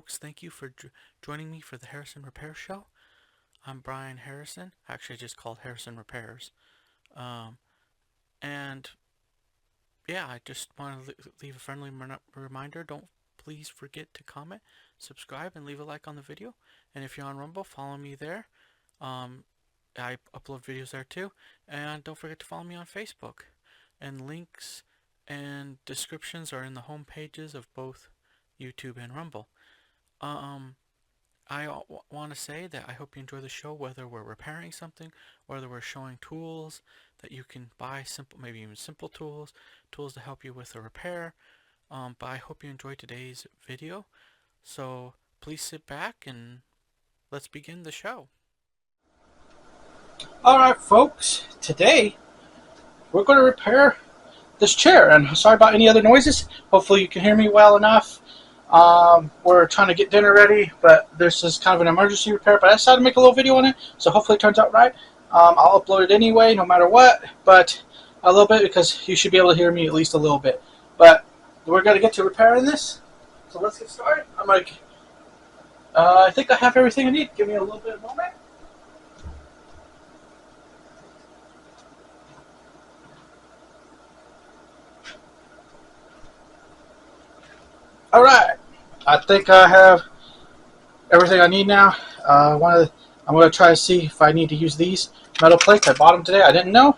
folks. Thank you for joining me for the Harrison Repair Show. I'm Brian Harrison. Actually, I just called Harrison Repairs. Um, and yeah, I just want to leave a friendly reminder. Don't please forget to comment, subscribe, and leave a like on the video. And if you're on Rumble, follow me there. Um, I upload videos there too. And don't forget to follow me on Facebook. And links and descriptions are in the home pages of both YouTube and Rumble. Um, I want to say that I hope you enjoy the show, whether we're repairing something, whether we're showing tools that you can buy, simple, maybe even simple tools, tools to help you with a repair. But I hope you enjoy today's video. So please sit back and let's begin the show. Alright folks, today we're going to repair this chair, and sorry about any other noises. Hopefully you can hear me well enough. We're trying to get dinner ready, but this is kind of an emergency repair, but I decided to make a little video on it, so hopefully it turns out right. I'll upload it anyway, no matter what, but a little bit, because you should be able to hear me at least a little bit. But we're going to get to repairing this, so let's get started. I think I have everything I need. Give me a little bit of a moment. Alright, I think I have everything I need now. I'm going to try to see if I need to use these metal plates. I bought them today. I didn't know.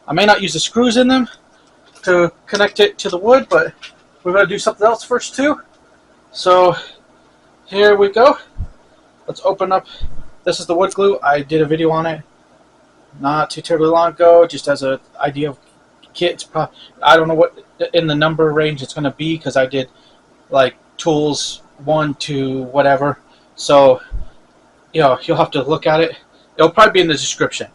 I may not use the screws in them to connect it to the wood, but we're going to do something else first too. So here we go. Let's open up. This is the wood glue. I did a video on it not too terribly long ago, just as an idea of kits. I don't know what in the number range it's going to be, because I did like tools 1 to whatever, so you'll have to look at it. It'll probably be in the description.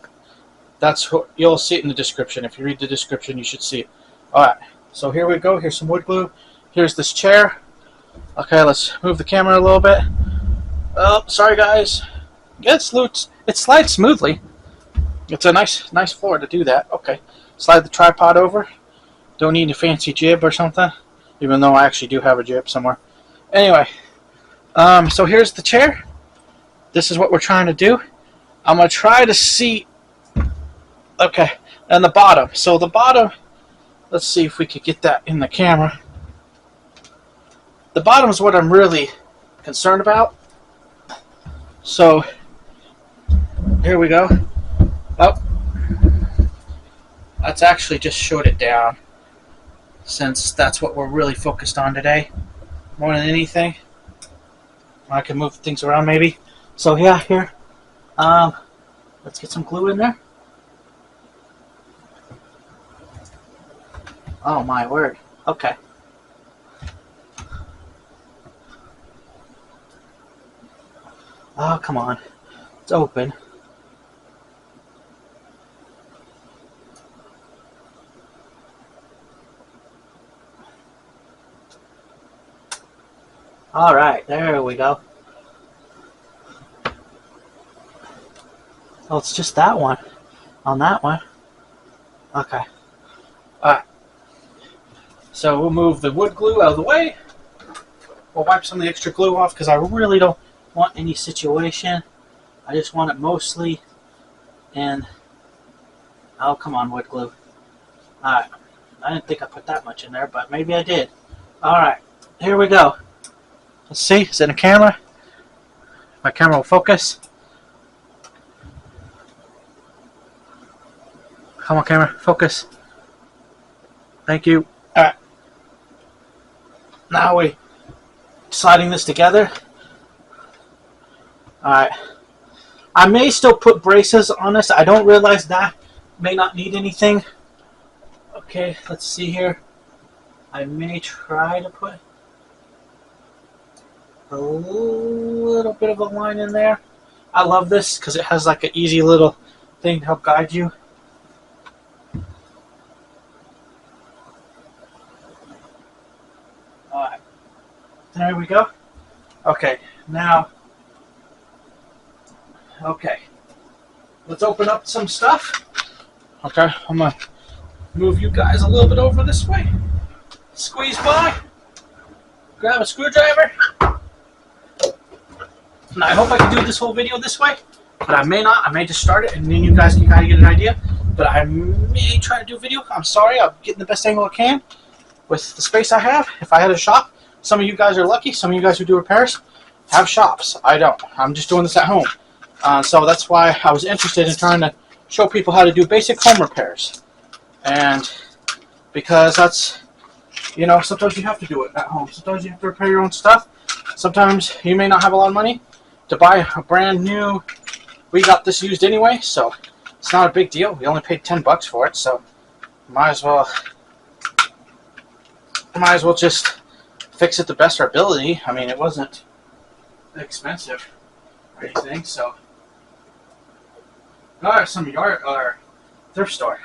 You'll see it in the description. If you read the description, you should see it. Alright, so here we go. Here's some wood glue. Here's this chair. Okay, let's move the camera a little bit. Oh, sorry guys. Yeah, it slides smoothly. It's a nice floor to do that. Okay, slide the tripod over. Don't need a fancy jib or something, even though I actually do have a jib somewhere. Anyway, so here's the chair. This is what we're trying to do. I'm going to try to see, okay, and the bottom. So the bottom, let's see if we could get that in the camera. The bottom is what I'm really concerned about. So, here we go. Oh, let's actually just short it down, since that's what we're really focused on today, more than anything. I can move things around maybe. So yeah, here, let's get some glue in there. Oh my word. Okay. Oh, come on. It's open. Alright, there we go. Oh, it's just that one. On that one. Okay. Alright. So we'll move the wood glue out of the way. We'll wipe some of the extra glue off, because I really don't want any situation. I just want it mostly in... Oh, come on, wood glue. Alright. I didn't think I put that much in there, but maybe I did. Alright. Here we go. Let's see, is it a camera? My camera will focus. Come on, camera, focus. Thank you. Alright. Now we're sliding this together. Alright. I may still put braces on this. I don't realize that may not need anything. Okay, let's see here. I may try to put a little bit of a line in there. I love this because it has like an easy little thing to help guide you. Alright, there we go. Okay, now, okay, let's open up some stuff. Okay, I'm going to move you guys a little bit over this way. Squeeze by, grab a screwdriver. Now, I hope I can do this whole video this way, but I may not. I may just start it, and then you guys can kind of get an idea. But I may try to do video. I'm sorry. I'm getting the best angle I can with the space I have. If I had a shop, some of you guys are lucky. Some of you guys who do repairs have shops. I don't. I'm just doing this at home. So that's why I was interested in trying to show people how to do basic home repairs. And because that's, you know, sometimes you have to do it at home. Sometimes you have to repair your own stuff. Sometimes you may not have a lot of money to buy a brand new. We got this used anyway, so it's not a big deal. We only paid $10 for it, so might as well just fix it the best of our ability. I mean, it wasn't expensive or anything, so. Oh, some yard or thrift store.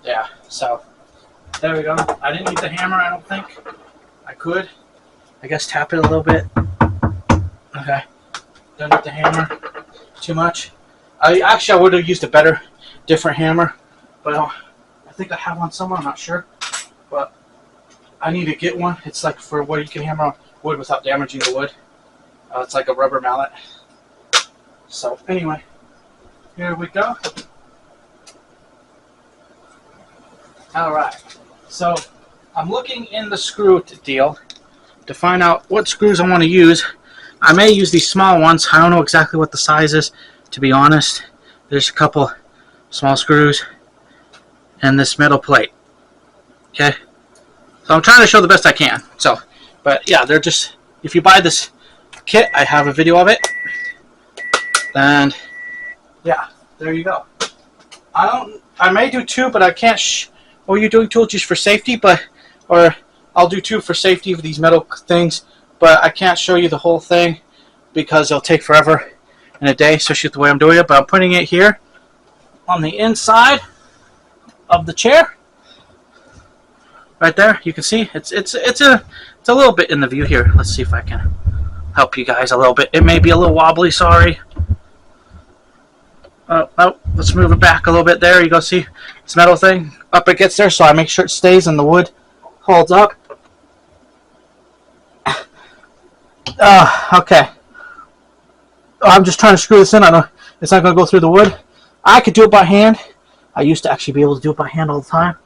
Yeah, so there we go. I didn't need the hammer, I don't think. I could. I guess tap it a little bit. Okay. Don't need the hammer too much. I would have used a better, different hammer, but I think I have one somewhere. I'm not sure, but I need to get one. It's like for where you can hammer on wood without damaging the wood. It's like a rubber mallet. So anyway, here we go. All right. So I'm looking in the screw deal to find out what screws I want to use. I may use these small ones. I don't know exactly what the size is, to be honest. There's a couple small screws and this metal plate. Okay, so I'm trying to show the best I can. So, but yeah, they're just, if you buy this kit, I have a video of it, and yeah, there you go. I may do two, but I can't. Or you're doing two just for safety, or I'll do two for safety of these metal things, but I can't show you the whole thing because it'll take forever in a day, especially the way I'm doing it. But I'm putting it here on the inside of the chair, right there. You can see it's a little bit in the view here. Let's see if I can help you guys a little bit. It may be a little wobbly. Sorry. Oh, let's move it back a little bit. There you go. See this metal thing up it gets there, so I make sure it stays and the wood holds up. Okay. I'm just trying to screw this in. I know it's not going to go through the wood. I could do it by hand. I used to actually be able to do it by hand all the time.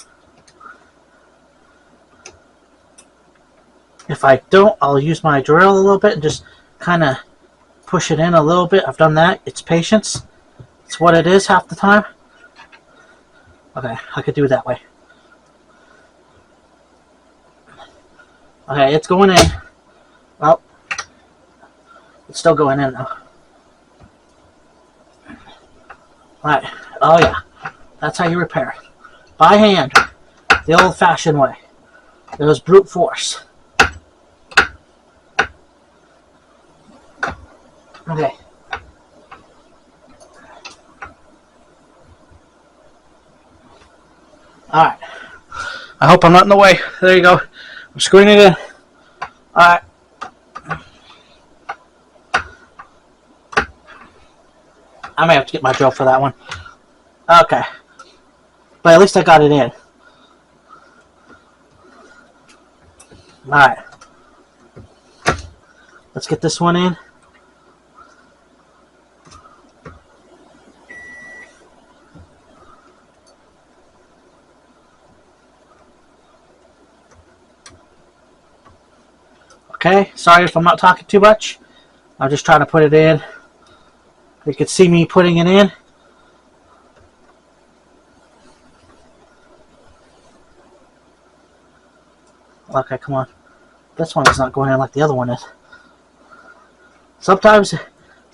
If I don't, I'll use my drill a little bit and just kind of push it in a little bit. I've done that. It's patience. It's what it is half the time. Okay, I could do it that way. Okay, it's going in. Well, it's still going in though. Alright, oh yeah. That's how you repair it. By hand. The old-fashioned way. It was brute force. Okay. Alright. I hope I'm not in the way. There you go. I'm screwing it in. Alright. I may have to get my drill for that one. Okay. But at least I got it in. Alright. Let's get this one in. Okay, sorry if I'm not talking too much. I'm just trying to put it in. You can see me putting it in. Okay, come on. This one is not going in like the other one is. Sometimes you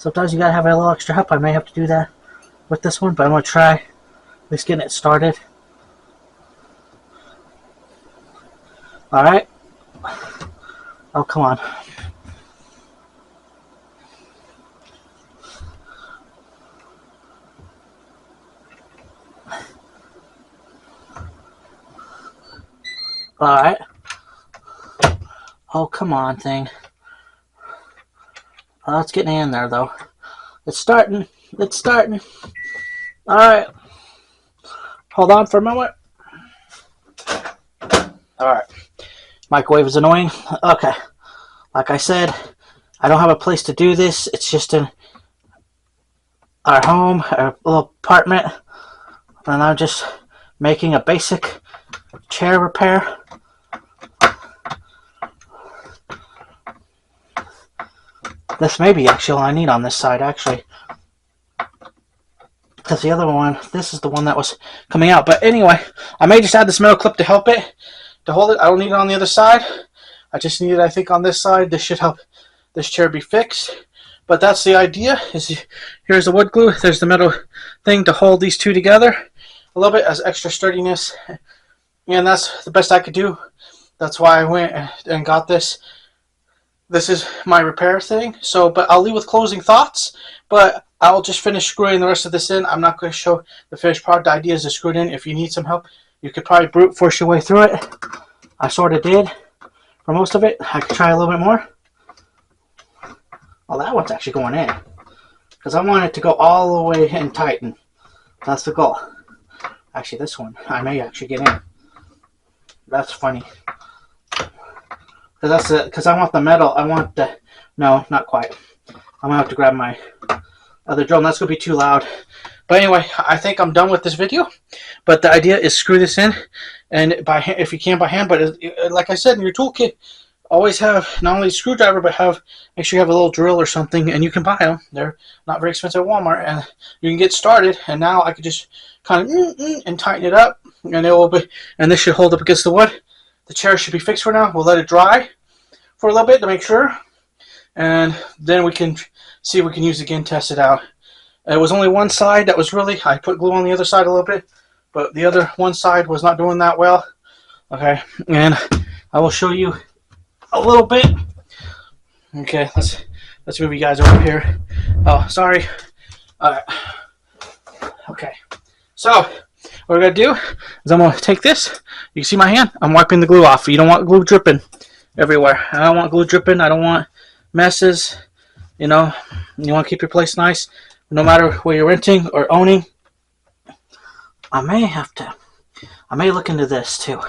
gotta have a little extra help. I may have to do that with this one, but I'm gonna try at least getting it started. Alright. Oh, come on. Alright. Oh, come on, thing. Oh, it's getting in there, though. It's starting. It's starting. Alright. Hold on for a moment. Alright. Microwave is annoying. Okay. Like I said, I don't have a place to do this. It's just in our home, our little apartment, and I'm just making a basic chair repair. This may be actually all I need on this side, actually. Because the other one, this is the one that was coming out. But anyway, I may just add this metal clip to help it, to hold it. I don't need it on the other side. I just need it, I think, on this side. This should help this chair be fixed. But that's the idea. Here's the wood glue. There's the metal thing to hold these two together a little bit as extra sturdiness. And that's the best I could do. That's why I went and got this. This is my repair thing. So, but I'll leave with closing thoughts. But I'll just finish screwing the rest of this in. I'm not going to show the finished product. The idea is to screw it in. If you need some help, you could probably brute force your way through it. I sort of did for most of it. I could try a little bit more. Well, that one's actually going in. Because I want it to go all the way and tighten. That's the goal. Actually, this one, I may actually get in. That's funny. Because I want the metal. I want the... No, not quite. I'm going to have to grab my other drill. And that's going to be too loud. But anyway, I think I'm done with this video. But the idea is screw this in. And by hand, if you can by hand. But like I said, in your toolkit, always have not only a screwdriver, but make sure you have a little drill or something. And you can buy them. They're not very expensive at Walmart. And you can get started. And now I could just kind of and tighten it up. And it will be, and this should hold up against the wood. The chair should be fixed for now. We'll let it dry for a little bit to make sure. And then we can see if we can use it again, test it out. It was only one side that was really, I put glue on the other side a little bit, but the other one side was not doing that well. Okay, and I will show you a little bit. Okay, let's move you guys over here. Oh, sorry. Alright. Okay. So, what we're going to do is I'm going to take this. You can see my hand. I'm wiping the glue off. You don't want glue dripping everywhere. I don't want glue dripping. I don't want messes. You know, you want to keep your place nice. No matter where you're renting or owning. I may look into this too.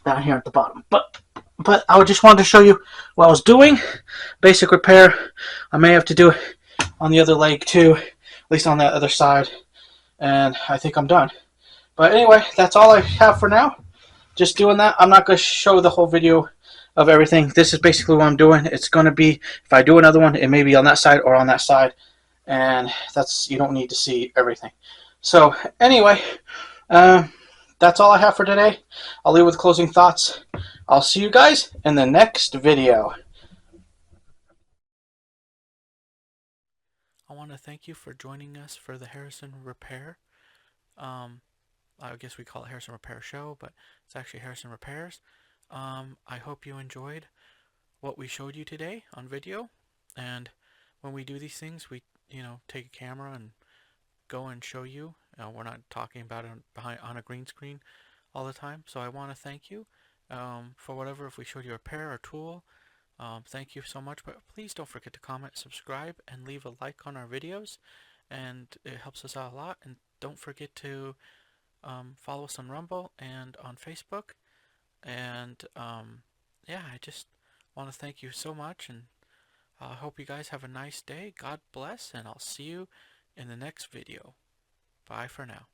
Down here at the bottom. But I just wanted to show you what I was doing. Basic repair. I may have to do it on the other leg too. At least on that other side. And I think I'm done. But anyway, that's all I have for now. Just doing that. I'm not going to show the whole video of everything. This is basically what I'm doing. It's going to be, if I do another one, it may be on that side or on that side. And you don't need to see everything. So anyway, that's all I have for today. I'll leave with closing thoughts. I'll see you guys in the next video. I want to thank you for joining us for the Harrison Repair. I guess we call it Harrison Repair Show, but it's actually Harrison Repairs. I hope you enjoyed what we showed you today on video. And when we do these things, we take a camera and go and show you. We're not talking about it on a green screen all the time. So I want to thank you for whatever. If we showed you a repair or tool, thank you so much. But please don't forget to comment, subscribe, and leave a like on our videos. And it helps us out a lot. And don't forget to follow us on Rumble and on Facebook. And yeah, I just want to thank you so much. And I hope you guys have a nice day. God bless, and I'll see you in the next video. Bye for now.